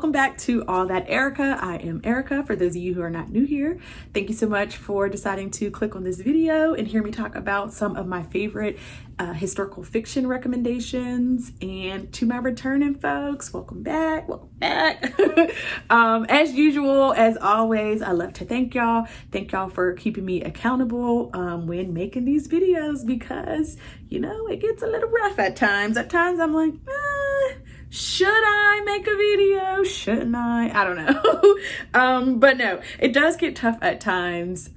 welcome back to All That Erica. I am Erica, for those of you who are not new here. Thank you so much for deciding to click on this video and hear me talk about some of my favorite historical fiction recommendations. And to my returning folks, welcome back, welcome back. As usual, as always, I love to thank y'all. Thank y'all for keeping me accountable when making these videos, because, you know, it gets a little rough at times. At times I'm like, should I make a video? Shouldn't I? I don't know. But no, it does get tough at times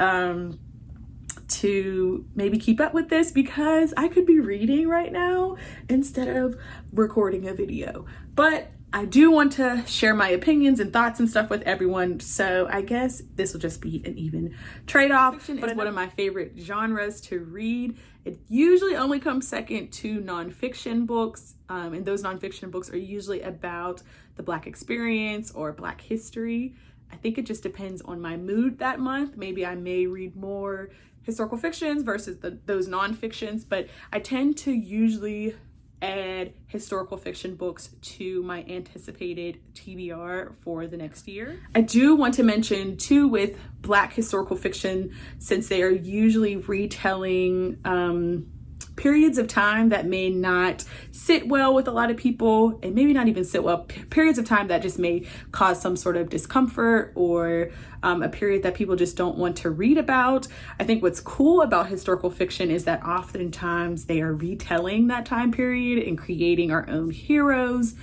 to maybe keep up with this, because I could be reading right now instead of recording a video. But I do want to share my opinions and thoughts and stuff with everyone, so I guess this will just be an even trade-off. Fiction is one of my favorite genres to read. It usually only comes second to nonfiction books, and those nonfiction books are usually about the Black experience or Black history. I think it just depends on my mood that month. Maybe I may read more historical fictions versus those nonfictions, but I tend to usually add historical fiction books to my anticipated TBR for the next year. I do want to mention too, with Black historical fiction, since they are usually retelling periods of time that may not sit well with a lot of people, and maybe not even sit well, periods of time that just may cause some sort of discomfort, or a period that people just don't want to read about. I think what's cool about historical fiction is that oftentimes they are retelling that time period and creating our own heroes.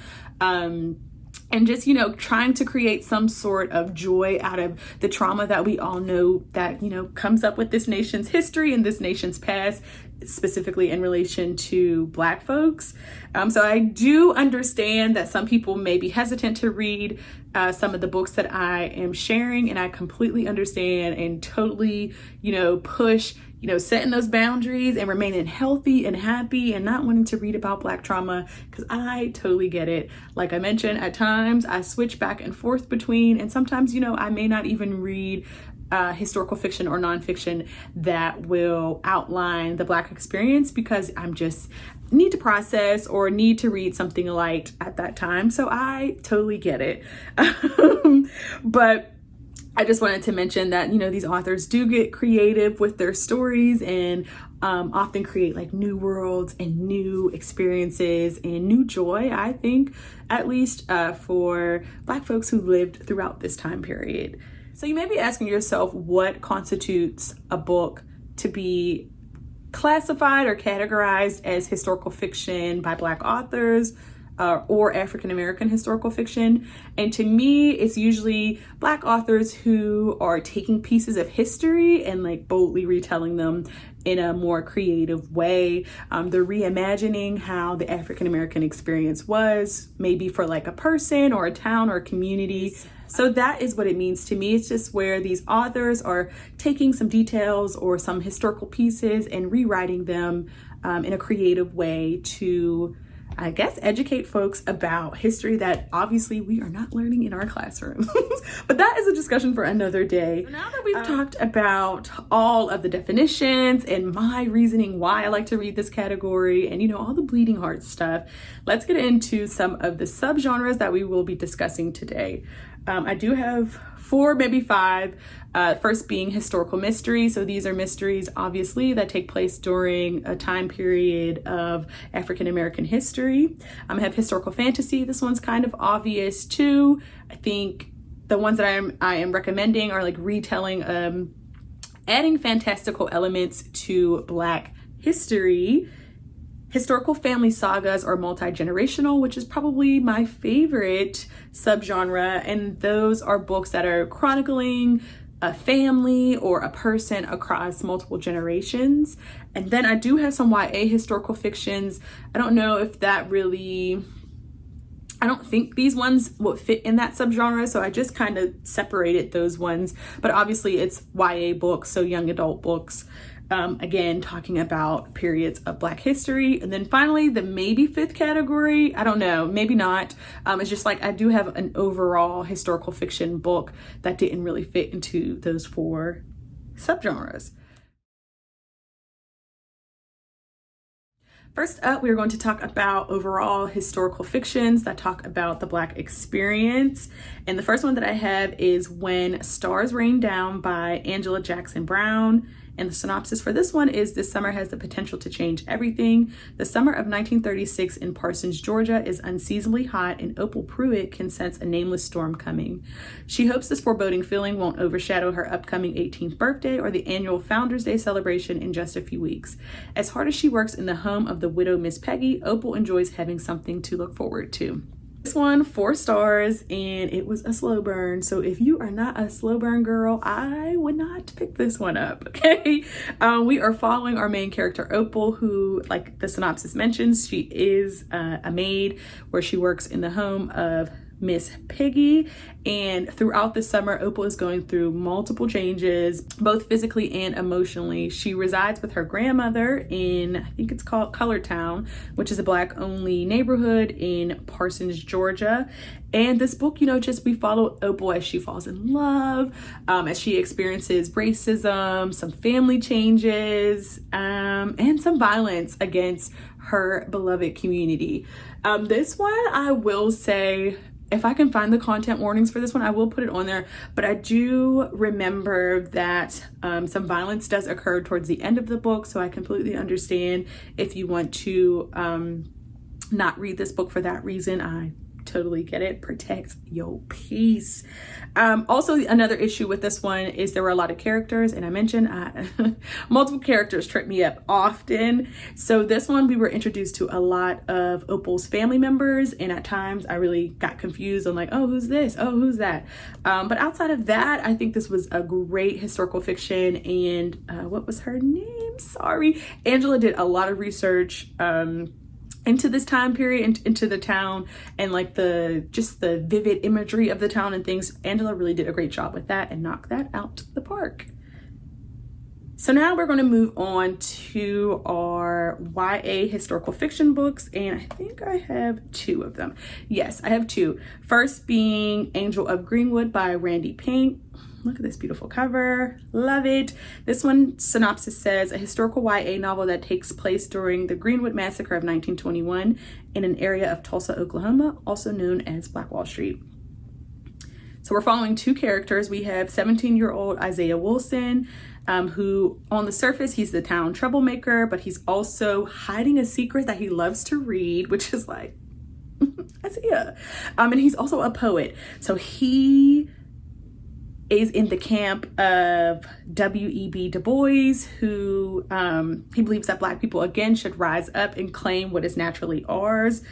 And just, you know, trying to create some sort of joy out of the trauma that we all know that, you know, comes up with this nation's history and this nation's past, specifically in relation to Black folks. So I do understand that some people may be hesitant to read some of the books that I am sharing, and I completely understand and totally, you know, push, you know, setting those boundaries and remaining healthy and happy and not wanting to read about Black trauma, because I totally get it. Like I mentioned, at times I switch back and forth between, and sometimes, you know, I may not even read historical fiction or nonfiction that will outline the Black experience, because I'm just need to process or need to read something light at that time. So I totally get it. But I just wanted to mention that, you know, these authors do get creative with their stories and often create like new worlds and new experiences and new joy, I think, at least for Black folks who lived throughout this time period. So you may be asking yourself, what constitutes a book to be classified or categorized as historical fiction by Black authors or African-American historical fiction? And to me, it's usually Black authors who are taking pieces of history and like boldly retelling them in a more creative way. They're reimagining how the African-American experience was, maybe for like a person or a town or a community. So that is what it means to me. It's just where these authors are taking some details or some historical pieces and rewriting them in a creative way to, I guess, educate folks about history that obviously we are not learning in our classrooms. But that is a discussion for another day. So now that we've talked about all of the definitions and my reasoning why I like to read this category and, you know, all the bleeding heart stuff, let's get into some of the subgenres that we will be discussing today. I do have 4, maybe 5. First being historical mystery. So these are mysteries, obviously, that take place during a time period of African-American history. I have historical fantasy. This one's kind of obvious too. I think the ones that I am recommending are like retelling, adding fantastical elements to Black history. Historical family sagas are multi-generational, which is probably my favorite subgenre, and those are books that are chronicling a family or a person across multiple generations. And then I do have some YA historical fictions. I don't know if that really, I don't think these ones will fit in that subgenre, so I just kind of separated those ones. But obviously it's YA books, so young adult books. Again, talking about periods of Black history. And then finally, the maybe 5th category, I don't know, maybe not. It's just like I do have an overall historical fiction book that didn't really fit into those 4 subgenres. First up, we are going to talk about overall historical fictions that talk about the Black experience. And the first one that I have is When Stars Rain Down by Angela Jackson Brown. And the synopsis for this one is: this summer has the potential to change everything. The summer of 1936 in Parsons, Georgia is unseasonably hot, and Opal Pruitt can sense a nameless storm coming. She hopes this foreboding feeling won't overshadow her upcoming 18th birthday or the annual Founders Day celebration in just a few weeks. As hard as she works in the home of the widow Miss Peggy, Opal enjoys having something to look forward to. This one, 4 stars, and it was a slow burn. So if you are not a slow burn girl, I would not pick this one up, okay? We are following our main character, Opal, who, like the synopsis mentions, she is a maid where she works in the home of Miss Peggy. And throughout the summer, Opal is going through multiple changes, both physically and emotionally. She resides with her grandmother in, I think it's called Color Town, which is a Black-only neighborhood in Parsons, Georgia. And this book, we follow Opal as she falls in love, as she experiences racism, some family changes, and some violence against her beloved community. This one, I will say, if I can find the content warnings for this one, I will put it on there. But I do remember that some violence does occur towards the end of the book. So I completely understand if you want to not read this book for that reason. I totally get it. Protect your peace. Also, another issue with this one is there were a lot of characters, and I mentioned multiple characters trip me up often. So this one, we were introduced to a lot of Opal's family members, and at times I really got confused. I'm like, oh, who's this? Oh, who's that? But outside of that, I think this was a great historical fiction. And what was her name? Sorry. Angela did a lot of research into this time period, into the town, and like the vivid imagery of the town and things. Angela really did a great job with that and knocked that out the park. So now we're going to move on to our YA historical fiction books, and I think I have 2 of them. Yes, I have 2. First being Angel of Greenwood by Randy Pink. Look at this beautiful cover. Love it. This one, synopsis says, a historical YA novel that takes place during the Greenwood Massacre of 1921 in an area of Tulsa, Oklahoma, also known as Black Wall Street. So we're following 2 characters. We have 17-year-old Isaiah Wilson, who on the surface, he's the town troublemaker, but he's also hiding a secret that he loves to read, which is like, Isaiah. And he's also a poet. So he is in the camp of W.E.B. Du Bois, who he believes that Black people again should rise up and claim what is naturally ours.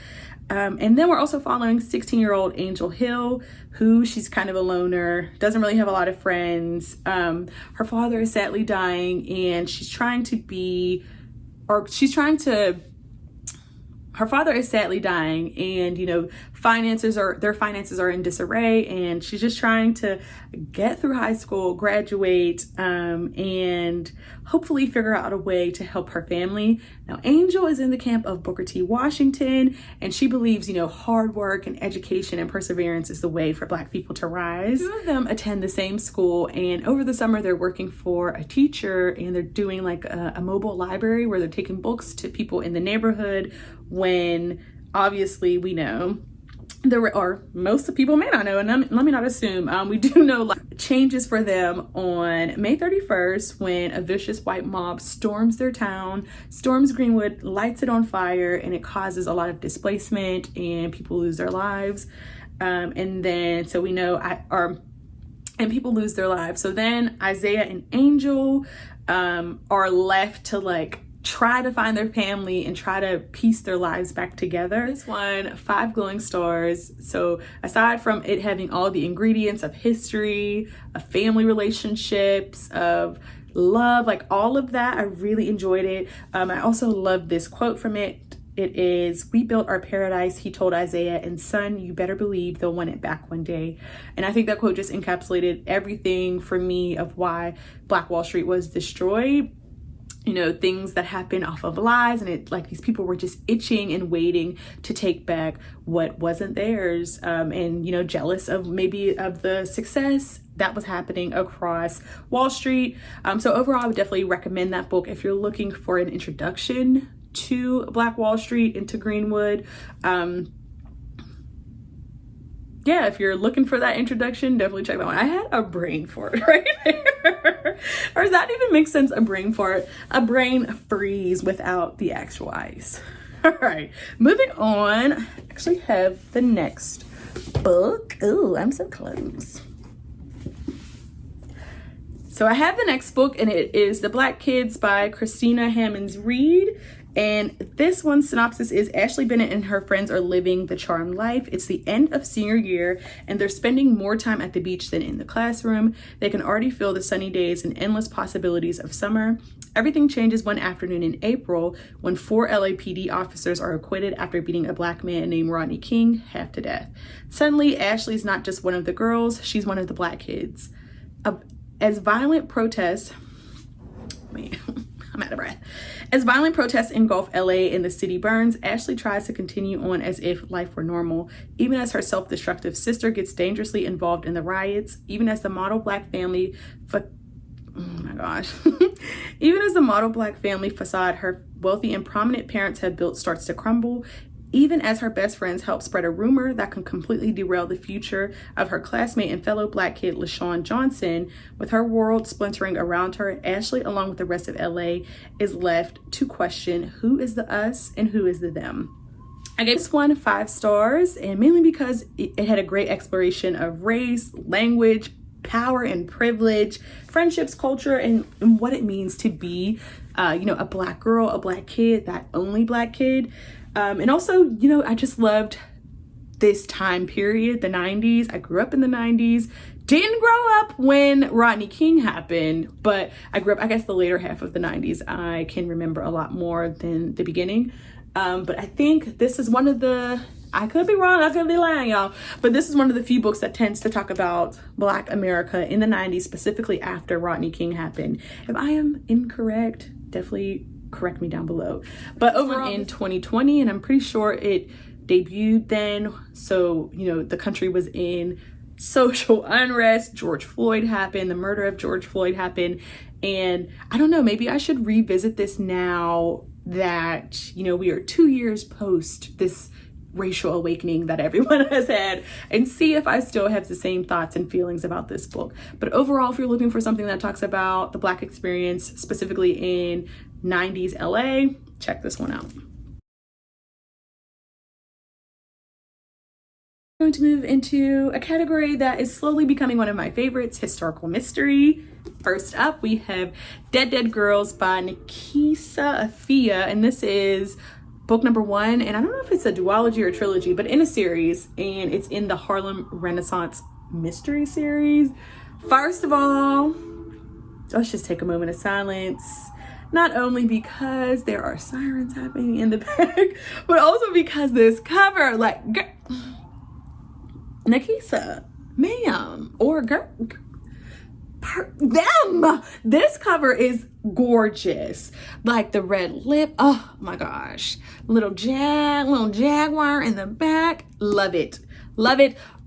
And then we're also following 16-year-old Angel Hill, who she's kind of a loner, doesn't really have a lot of friends. Her father is sadly dying, and her father is sadly dying, and their finances are in disarray, and she's just trying to get through high school, graduate, and hopefully figure out a way to help her family. Now, Angel is in the camp of Booker T. Washington, and she believes, hard work and education and perseverance is the way for Black people to rise. 2 of them attend the same school, and over the summer they're working for a teacher, and they're doing like a mobile library where they're taking books to people in the neighborhood, when obviously we know most of the people may not know, and let me not assume, we do know changes for them on May 31st when a vicious white mob storms their town, storms Greenwood, lights it on fire, and it causes a lot of displacement and people lose their lives. And people lose their lives. So then Isaiah and Angel are left to try to find their family and try to piece their lives back together. This one, 5 glowing stars. So aside from it having all the ingredients of history, of family relationships, of love, all of that, I really enjoyed it. I also love this quote from it. It is, "We built our paradise," he told Isaiah, "and son, you better believe they'll want it back one day." And I think that quote just encapsulated everything for me of why Black Wall Street was destroyed. Things that happen off of lies, and these people were just itching and waiting to take back what wasn't theirs, and jealous of the success that was happening across Wall Street. So overall, I would definitely recommend that book if you're looking for an introduction to Black Wall Street and to Greenwood. Yeah, if you're looking for that introduction, definitely check that one. I had a brain fart right there. Or does that even make sense? A brain fart, a brain freeze without the actual ice. All right, moving on. I actually have the next book. Oh, I'm so close. So I have the next book, and it is The Black Kids by Christina Hammonds Reed. And this one's synopsis is Ashley Bennett and her friends are living the charmed life. It's the end of senior year, and they're spending more time at the beach than in the classroom. They can already feel the sunny days and endless possibilities of summer. Everything changes one afternoon in April when 4 LAPD officers are acquitted after beating a Black man named Rodney King half to death. Suddenly, Ashley's not just one of the girls, she's one of the Black kids. As violent protests engulf LA and the city burns, Ashley tries to continue on as if life were normal, even as her self-destructive sister gets dangerously involved in the riots, even as the model Black family even as the model Black family facade her wealthy and prominent parents have built starts to crumble, even as her best friends help spread a rumor that can completely derail the future of her classmate and fellow Black kid LaShawn Johnson. With her world splintering around her, Ashley, along with the rest of LA, is left to question who is the us and who is the them. I gave this one 5 stars, and mainly because it had a great exploration of race, language, power and privilege, friendships, culture, and what it means to be, a Black girl, a Black kid, that only Black kid. And also, I just loved this time period, the 90s. I grew up in the 90s. Didn't grow up when Rodney King happened, but I grew up, I guess, the later half of the 90s. I can remember a lot more than the beginning. But I think this is one of the, I could be wrong, I could be lying, y'all, but this is one of the few books that tends to talk about Black America in the 90s, specifically after Rodney King happened. If I am incorrect, definitely correct me down below. But overall, in 2020, and I'm pretty sure it debuted then, so the country was in social unrest. George Floyd happened, the murder of George Floyd happened, and I don't know, maybe I should revisit this now that we are 2 years post this racial awakening that everyone has had, and see if I still have the same thoughts and feelings about this book. But overall, if you're looking for something that talks about the Black experience, specifically in 90s LA, check this one out. I'm going to move into a category that is slowly becoming one of my favorites, historical mystery. First up, we have Dead Girls by Nikisa Afia, and this is book number 1, and I don't know if it's a duology or a trilogy, but in a series, and it's in the Harlem Renaissance mystery series. First of all, let's just take a moment of silence, not only because there are sirens happening in the back, but also because this cover, Nikisa, ma'am, or girl, them, this cover is gorgeous. Like the red lip, oh my gosh, little jaguar in the back, love it.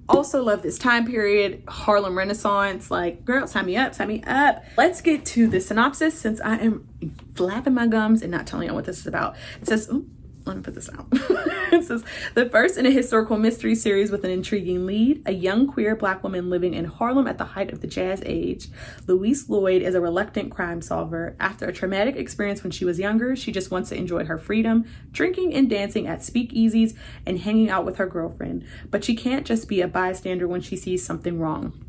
Also love this time period, Harlem Renaissance. Girl, sign me up. Let's get to the synopsis, since I am flapping my gums and not telling you what this is about. It says, let me put this out. It says, the first in a historical mystery series with an intriguing lead, a young queer Black woman living in Harlem at the height of the jazz age. Louise Lloyd is a reluctant crime solver. After a traumatic experience when she was younger, she just wants to enjoy her freedom, drinking and dancing at speakeasies and hanging out with her girlfriend. But she can't just be a bystander when she sees something wrong.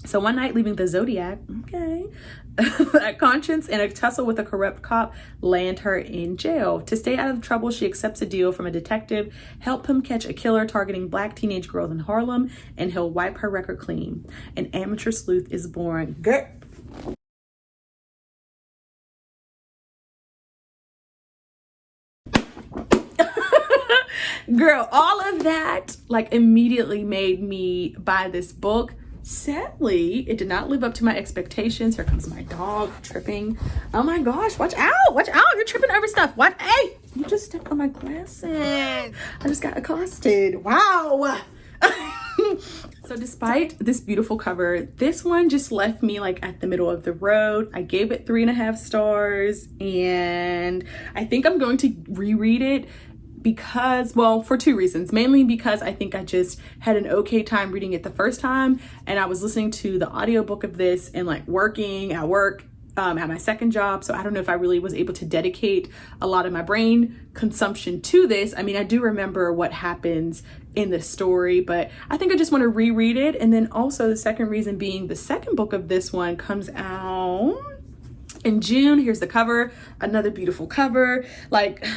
So one night, leaving the Zodiac, a conscience and a tussle with a corrupt cop land her in jail. To stay out of trouble, she accepts a deal from a detective, help him catch a killer targeting Black teenage girls in Harlem, and he'll wipe her record clean. An amateur sleuth is born. Girl, all of that immediately made me buy this book. Sadly, it did not live up to my expectations. Here comes my dog tripping. Oh my gosh, watch out, you're tripping over stuff. What? Hey, you just stepped on my glasses. I just got accosted. Wow. So despite this beautiful cover, this one just left me like at the middle of the road. I gave it 3.5 stars, and I think I'm going to reread it because, well, for two reasons. Mainly because I think I just had an okay time reading it the first time, and I was listening to the audiobook of this and like working at work at my second job. So I don't know if I really was able to dedicate a lot of my brain consumption to this. I mean, I do remember what happens in the story, but I think I just want to reread it. And then also the second reason being the second book of this one comes out in June. Here's the cover, another beautiful cover. Like,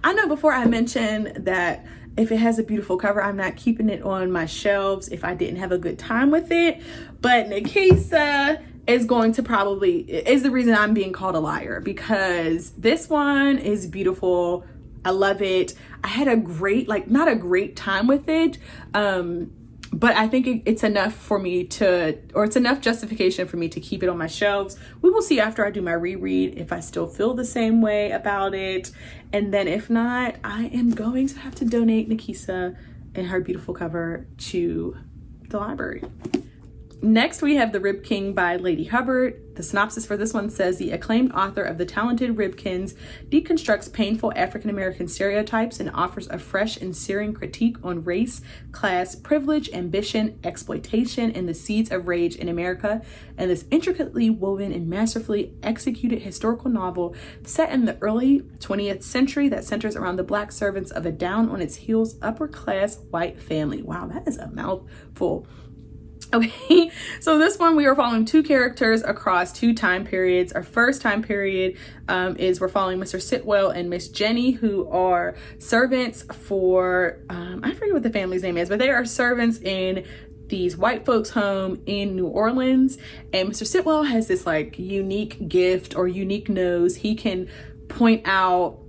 I know before I mentioned that if it has a beautiful cover, I'm not keeping it on my shelves if I didn't have a good time with it. But Nikisa is the reason I'm being called a liar, because this one is beautiful. I love it. I had a great, like, not a great time with it. But I think it's enough for me to, or it's enough justification for me to keep it on my shelves. We will see after I do my reread if I still feel the same way about it. And then if not, I am going to have to donate Nikisa and her beautiful cover to the library. Next, we have The Rib King by Lady Hubbard. The synopsis for this one says, the acclaimed author of The Talented Ribkins deconstructs painful African-American stereotypes and offers a fresh and searing critique on race, class, privilege, ambition, exploitation, and the seeds of rage in America. And this intricately woven and masterfully executed historical novel set in the early 20th century that centers around the Black servants of a down-on-its-heels upper-class white family. Wow, that is a mouthful. Okay, so this one we are following two characters across two time periods. Our first time period is we're following Mr. Sitwell and Miss Jenny, who are servants for, I forget what the family's name is, but they are servants in these white folks' home in New Orleans. And Mr. Sitwell has this like unique gift or unique nose. He can point out,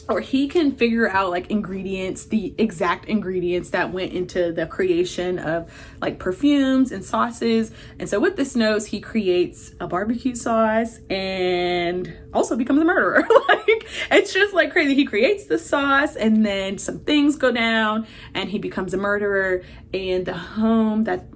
or he can figure out like ingredients, the exact ingredients that went into the creation of like perfumes and sauces. And so with this nose, he creates a barbecue sauce and also becomes a murderer. Like, it's just like crazy. He creates the sauce and then some things go down and he becomes a murderer. And the home that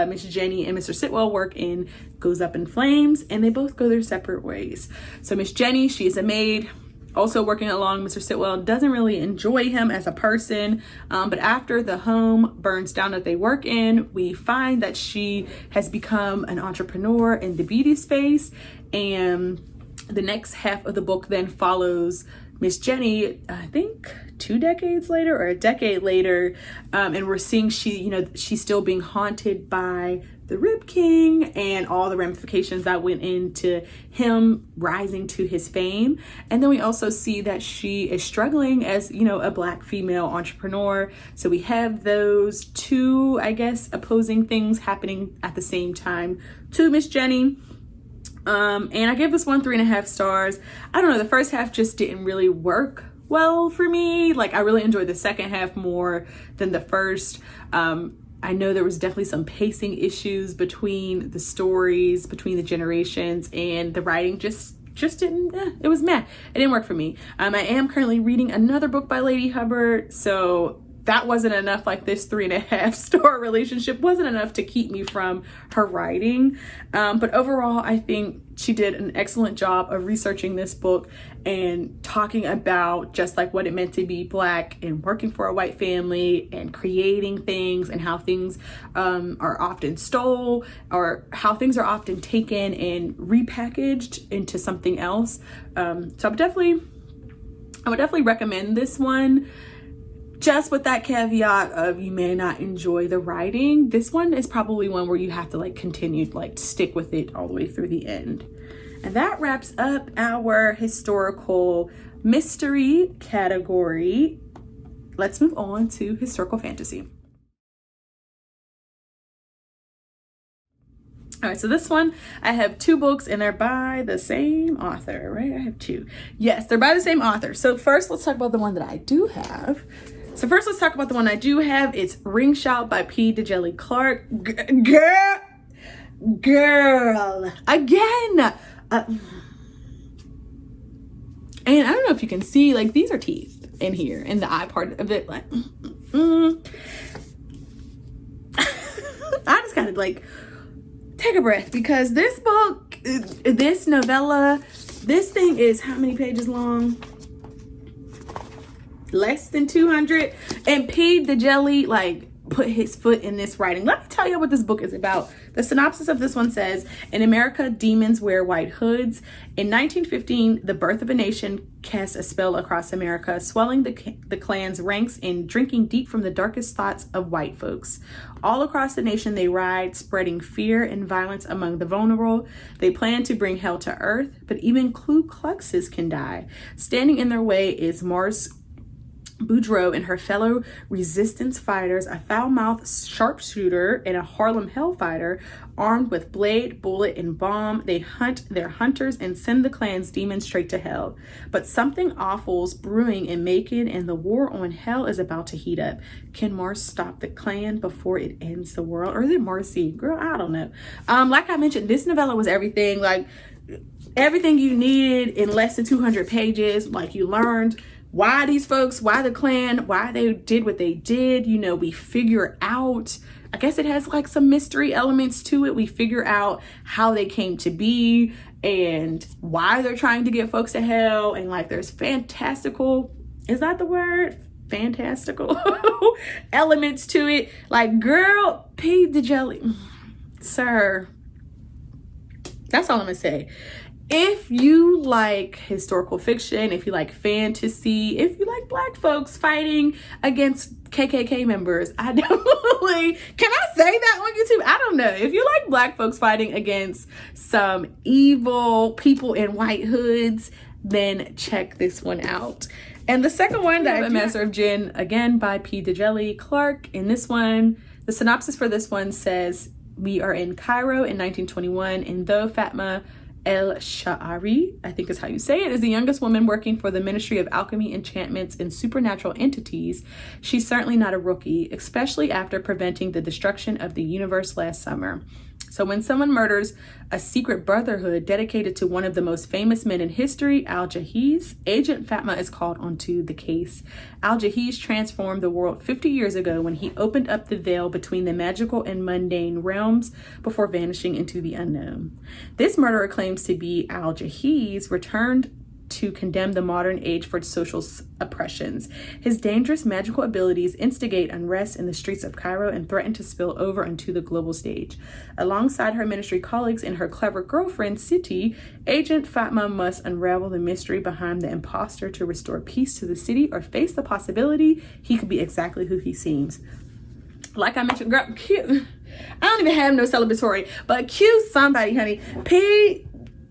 Miss Jenny and Mr. Sitwell work in goes up in flames, and they both go their separate ways. So Miss Jenny, she is a maid, also working along Mr. Sitwell, doesn't really enjoy him as a person, but after the home burns down that they work in, we find that she has become an entrepreneur in the beauty space. And the next half of the book then follows Miss Jenny, I think 2 decades later or a decade later, and we're seeing she's still being haunted by the Rib King and all the ramifications that went into him rising to his fame. And then we also see that she is struggling as, a Black female entrepreneur. So we have those two, I guess, opposing things happening at the same time to Miss Jenny. And I gave this one 3.5 stars. I don't know, the first half just didn't really work well for me. Like, I really enjoyed the second half more than the first. I know there was definitely some pacing issues between the stories, between the generations, and the writing just didn't, it was meh. It didn't work for me. I am currently reading another book by Lady Hubbard, so that wasn't enough. Like, this 3.5 star relationship wasn't enough to keep me from her writing. But overall, I think she did an excellent job of researching this book and talking about just like what it meant to be Black and working for a white family and creating things, and how things are often stole, or how things are often taken and repackaged into something else. So I would definitely recommend this one. Just with that caveat of you may not enjoy the writing. This one is probably one where you have to continue to stick with it all the way through the end. And that wraps up our historical mystery category. Let's move on to historical fantasy. All right, so this one, I have 2 books and they're by the same author, right? I have 2. Yes, they're by the same author. So first, let's talk about the one that I do have. It's Ring Shout by P. DeJelly Clark. Girl, again. And I don't know if you can see, these are teeth in here, in the eye part of it. And I gotta like take a breath, because this book, this novella, this thing is how many pages long? Less than 200. And P. DeJelly like put his foot in this writing. Let me tell you what this book is about. The synopsis of this one says, in America, demons wear white hoods. In 1915, the birth of a nation cast a spell across America, swelling the Klan's ranks and drinking deep from the darkest thoughts of white folks. All across the nation they ride, spreading fear and violence among the vulnerable. They plan to bring hell to earth, but even Ku Kluxes can die. Standing in their way is Mars Boudreaux and her fellow resistance fighters, a foul-mouthed sharpshooter and a Harlem hellfighter, armed with blade, bullet, and bomb. They hunt their hunters and send the Klan's demons straight to hell. But something awful's brewing in Macon, and the war on hell is about to heat up. Can Mars stop the Klan before it ends the world? Or is it Marcy? Girl, I don't know. Like I mentioned, this novella was everything. Like, everything you needed in less than 200 pages. Like, you learned why these folks, why the Klan, why they did what they did. You know, we figure out, I guess it has like some mystery elements to it. We figure out how they came to be and why they're trying to get folks to hell. And like, there's fantastical, is that the word? Fantastical elements to it. Like, girl, P. DeJelly, sir, that's all I'm gonna say. If you like historical fiction, if you like fantasy, if you like Black folks fighting against KKK members, I definitely, can I say that on YouTube? I don't know. If you like Black folks fighting against some evil people in white hoods, then check this one out. And the second one, that Master of Jinn, again by P. DeJelly Clark. In this one, the synopsis for this one says, we are in Cairo in 1921, and though Fatma El-Sha'ari, I think is how you say it, is the youngest woman working for the Ministry of Alchemy, Enchantments, and Supernatural Entities, she's certainly not a rookie, especially after preventing the destruction of the universe last summer. So when someone murders a secret brotherhood dedicated to one of the most famous men in history, Al-Jahiz, Agent Fatma is called onto the case. Al-Jahiz transformed the world 50 years ago when he opened up the veil between the magical and mundane realms before vanishing into the unknown. This murderer claims to be Al-Jahiz, returned to condemn the modern age for social oppressions. His dangerous magical abilities instigate unrest in the streets of Cairo and threaten to spill over onto the global stage. Alongside her ministry colleagues and her clever girlfriend, Siti, Agent Fatma must unravel the mystery behind the imposter to restore peace to the city or face the possibility he could be exactly who he seems. Like I mentioned, girl, cute. I don't even have no celebratory, but cute somebody, honey. P.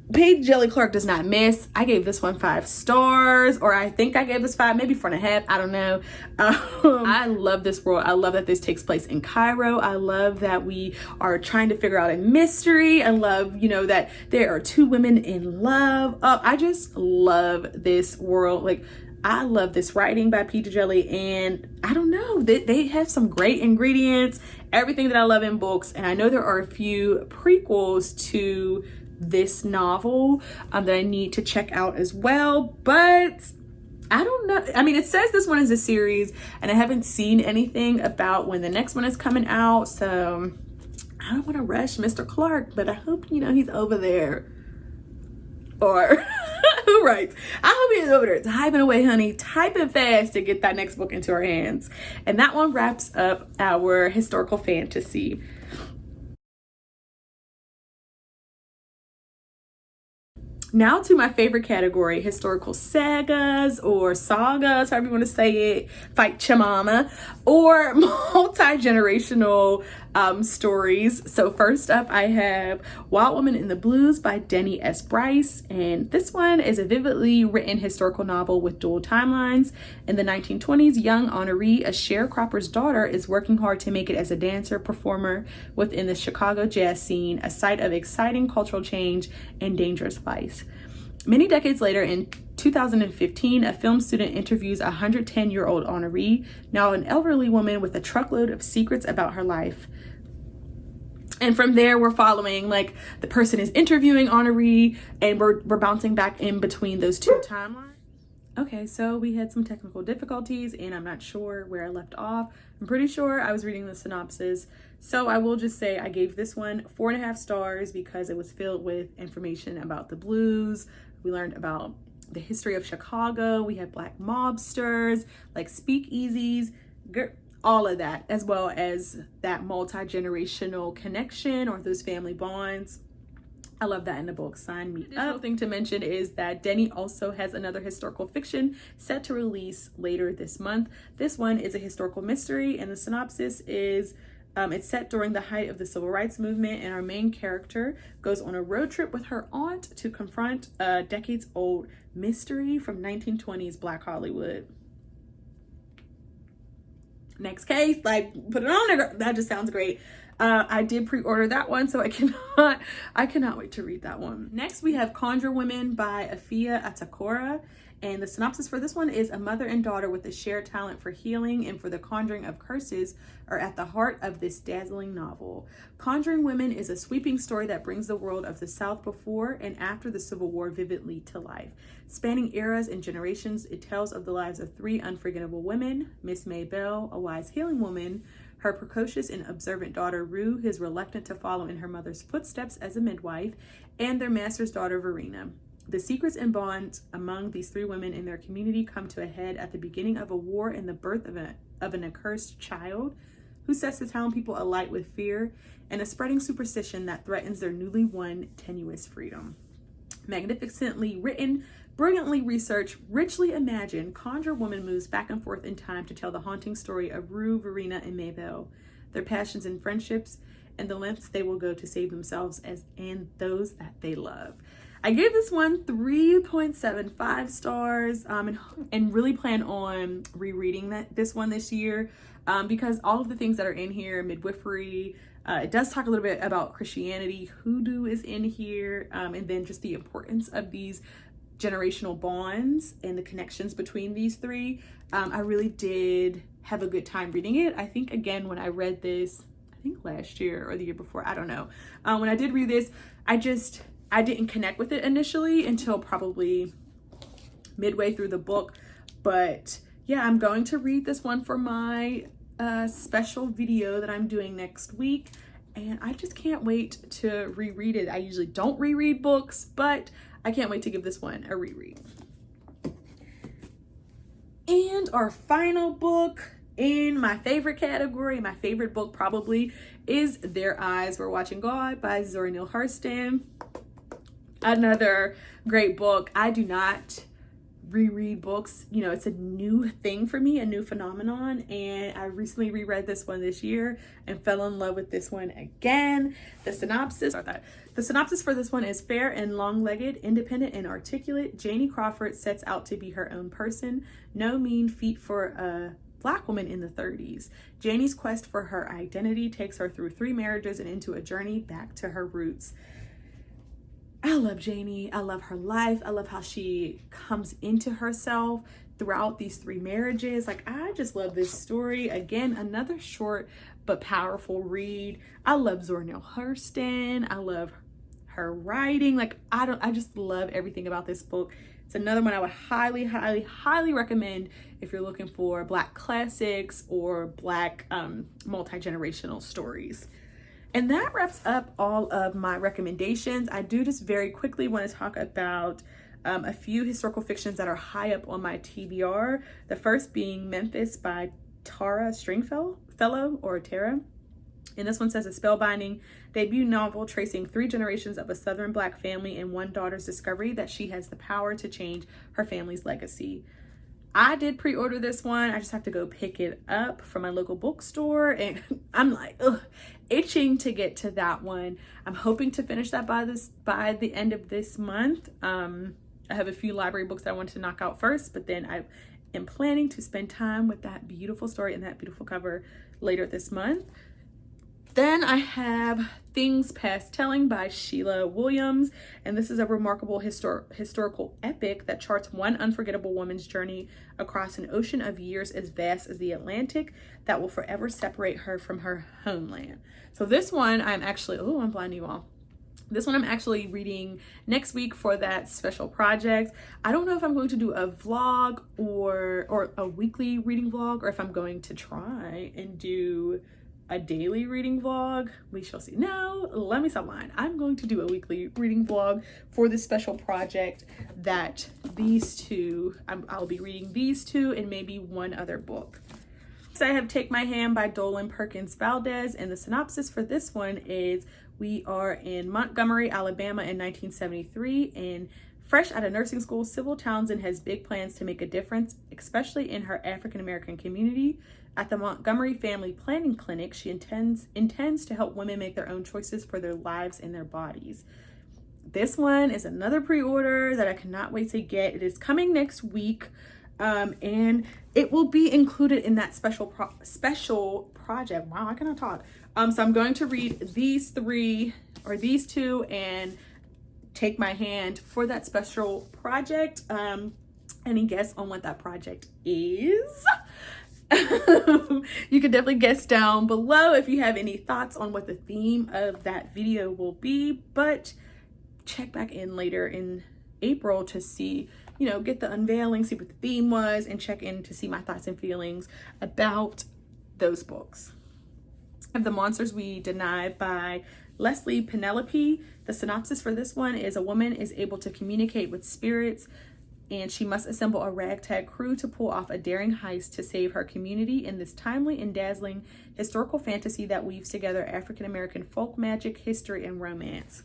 DeJelly Clark does not miss. I gave this one 5 stars, or I think I gave this 5, maybe 4.5. I don't know. I love this world. I love that this takes place in Cairo. I love that we are trying to figure out a mystery. I love, you know, that there are 2 women in love. I just love this world. Like, I love this writing by P. DeJelly, and I don't know, they have some great ingredients, everything that I love in books. And I know there are a few prequels to this novel that I need to check out as well, but I don't know. I mean, it says this one is a series, and I haven't seen anything about when the next one is coming out, so I don't want to rush Mr. Clark, but I hope, you know, he's over there, or who writes? I hope he's over there typing away, honey, typing fast to get that next book into our hands. And that one wraps up our historical fantasy. Now to my favorite category, historical sagas or sagas, however you want to say it, fight chamama, or multi-generational stories. So first up, I have Wild Woman in the Blues by Denny S. Bryce. And this one is a vividly written historical novel with dual timelines. In the 1920s, young Honoree, a sharecropper's daughter, is working hard to make it as a dancer performer within the Chicago jazz scene, a site of exciting cultural change and dangerous vice. Many decades later, in 2015, a film student interviews a 110-year-old Honoree, now an elderly woman with a truckload of secrets about her life. And from there, we're following, like, the person is interviewing Honoree, and we're bouncing back in between those 2 timelines. Okay, so we had some technical difficulties, and I'm not sure where I left off. I'm pretty sure I was reading the synopsis So I will just say I gave this one 4.5 stars because it was filled with information about the blues. We learned about the history of Chicago. We had black mobsters, like speakeasies, all of that, as well as that multi-generational connection or those family bonds. I love that in the book. Sign me up. Another thing to mention is that Denny also has another historical fiction set to release later this month. This one is a historical mystery, and the synopsis is it's set during the height of the civil rights movement, and our main character goes on a road trip with her aunt to confront a decades-old mystery from 1920s Black Hollywood. Next case, like, put it on there. That just sounds great. I did pre-order that one, so I cannot wait to read that one. Next, we have Conjuring Women by Afia Atakora. And the synopsis for this one is a mother and daughter with a shared talent for healing and for the conjuring of curses are at the heart of this dazzling novel. Conjuring Women is a sweeping story that brings the world of the South before and after the Civil War vividly to life. Spanning eras and generations, it tells of the lives of 3 unforgettable women: Miss May Bell, a wise healing woman; her precocious and observant daughter Rue, who is reluctant to follow in her mother's footsteps as a midwife; and their master's daughter Verena. The secrets and bonds among these 3 women in their community come to a head at the beginning of a war and the birth of an accursed child who sets the town people alight with fear and a spreading superstition that threatens their newly won tenuous freedom. Magnificently written, brilliantly researched, richly imagined, Conjure Woman moves back and forth in time to tell the haunting story of Rue, Verena, and Maybelle, their passions and friendships, and the lengths they will go to save themselves and those that they love. I gave this one 3.75 stars and really plan on rereading this one this year because all of the things that are in here, midwifery, it does talk a little bit about Christianity, hoodoo is in here, and then just the importance of these generational bonds and the connections between these 3. I really did have a good time reading it. I think, again, when I read this, I think last year or the year before, I don't know. When I did read this, I didn't connect with it initially until probably midway through the book. But yeah, I'm going to read this one for my special video that I'm doing next week. And I just can't wait to reread it. I usually don't reread books, but I can't wait to give this one a reread. And our final book in my favorite category, my favorite book probably, is Their Eyes Were Watching God by Zora Neale Hurston. Another great book. I do not reread books. You know, it's a new thing for me, a new phenomenon. And I recently reread this one this year and fell in love with this one again. The synopsis for this one is: fair and long-legged, independent and articulate, Janie Crawford sets out to be her own person. No mean feat for a Black woman in the 30s. Janie's quest for her identity takes her through 3 marriages and into a journey back to her roots. I love Janie. I love her life. I love how she comes into herself throughout these 3 marriages. Like, I just love this story. Again, another short but powerful read. I love Zora Neale Hurston. I love her writing. Like, I just love everything about this book. It's another one I would highly, highly, highly recommend if you're looking for Black classics or Black multi-generational stories. And that wraps up all of my recommendations. I do just very quickly want to talk about a few historical fictions that are high up on my TBR. The first being Memphis by Tara Stringfellow, or Tara. And this one says a spellbinding debut novel tracing 3 generations of a Southern Black family and one daughter's discovery that she has the power to change her family's legacy. I did pre-order this one. I just have to go pick it up from my local bookstore, and I'm like, itching to get to that one. I'm hoping to finish that by the end of this month. I have a few library books that I want to knock out first, but then I am planning to spend time with that beautiful story and that beautiful cover later this month. Then I have Things Past Telling by Sheila Williams, and this is a remarkable historical epic that charts one unforgettable woman's journey across an ocean of years as vast as the Atlantic that will forever separate her from her homeland. So this one I'm blinding you all. This one I'm actually reading next week for that special project. I don't know if I'm going to do a vlog or a weekly reading vlog, or if I'm going to try and do a daily reading vlog. We shall see. No, let me stop lying. I'm going to do a weekly reading vlog for this special project that these two, I'll be reading these two and maybe one other book. So I have Take My Hand by Dolan Perkins Valdez, and the synopsis for this one is we are in Montgomery, Alabama in 1973, and fresh out of nursing school, Sybil Townsend has big plans to make a difference, especially in her African-American community. At the Montgomery Family Planning Clinic, she intends to help women make their own choices for their lives and their bodies. This one is another pre-order that I cannot wait to get. It is coming next week, and it will be included in that special project. Wow, I cannot talk. So I'm going to read these two and Take My Hand for that special project. Any guess on what that project is? You can definitely guess down below if you have any thoughts on what the theme of that video will be, but check back in later in April to see, get the unveiling, see what the theme was, and check in to see my thoughts and feelings about those books. I have The Monsters We Deny by Leslie Penelope. The synopsis for this one is a woman is able to communicate with spirits, and she must assemble a ragtag crew to pull off a daring heist to save her community in this timely and dazzling historical fantasy that weaves together African-American folk magic, history, and romance.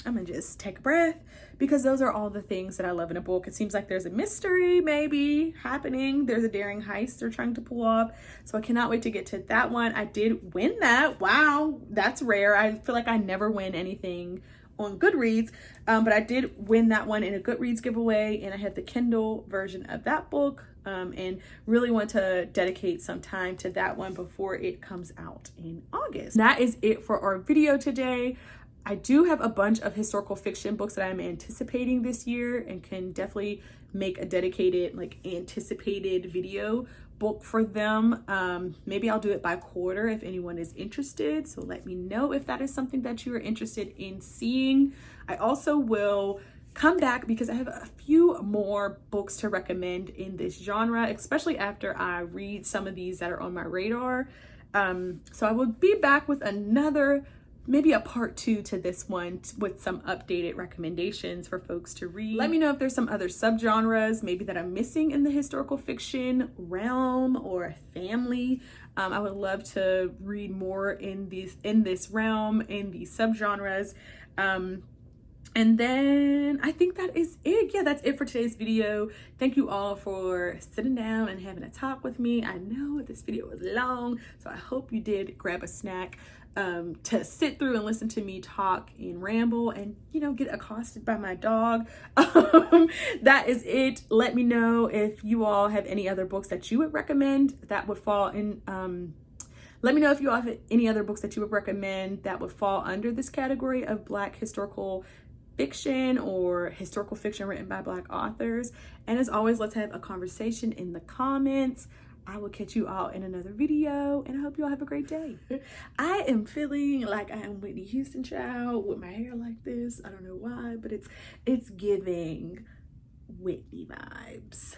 I'm gonna just take a breath because those are all the things that I love in a book. It seems like there's a mystery maybe happening. There's a daring heist they're trying to pull off. So I cannot wait to get to that one. I did win that. Wow, that's rare. I feel like I never win anything on Goodreads, but I did win that one in a Goodreads giveaway, and I had the Kindle version of that book, and really want to dedicate some time to that one before it comes out in August. That is it for our video today. I do have a bunch of historical fiction books that I'm anticipating this year and can definitely make a dedicated, anticipated video book for them. Maybe I'll do it by quarter if anyone is interested. So let me know if that is something that you are interested in seeing. I also will come back because I have a few more books to recommend in this genre, especially after I read some of these that are on my radar. So I will be back with maybe a part 2 to this one with some updated recommendations for folks to read. Let me know if there's some other subgenres maybe that I'm missing in the historical fiction realm or family. I would love to read more in this realm, in these subgenres. And then I think that is it. Yeah, that's it for today's video. Thank you all for sitting down and having a talk with me. I know this video was long, so I hope you did grab a snack to sit through and listen to me talk and ramble and, get accosted by my dog. That is it. Let me know if you all have any other books that you would recommend that would fall in, let me know if you all have any other books that you would recommend that would fall under this category of Black historical fiction or historical fiction written by Black authors. And as always, let's have a conversation in the comments. I will catch you all in another video, and I hope you all have a great day. I am feeling like I am Whitney Houston child with my hair like this. I don't know why, but it's giving Whitney vibes.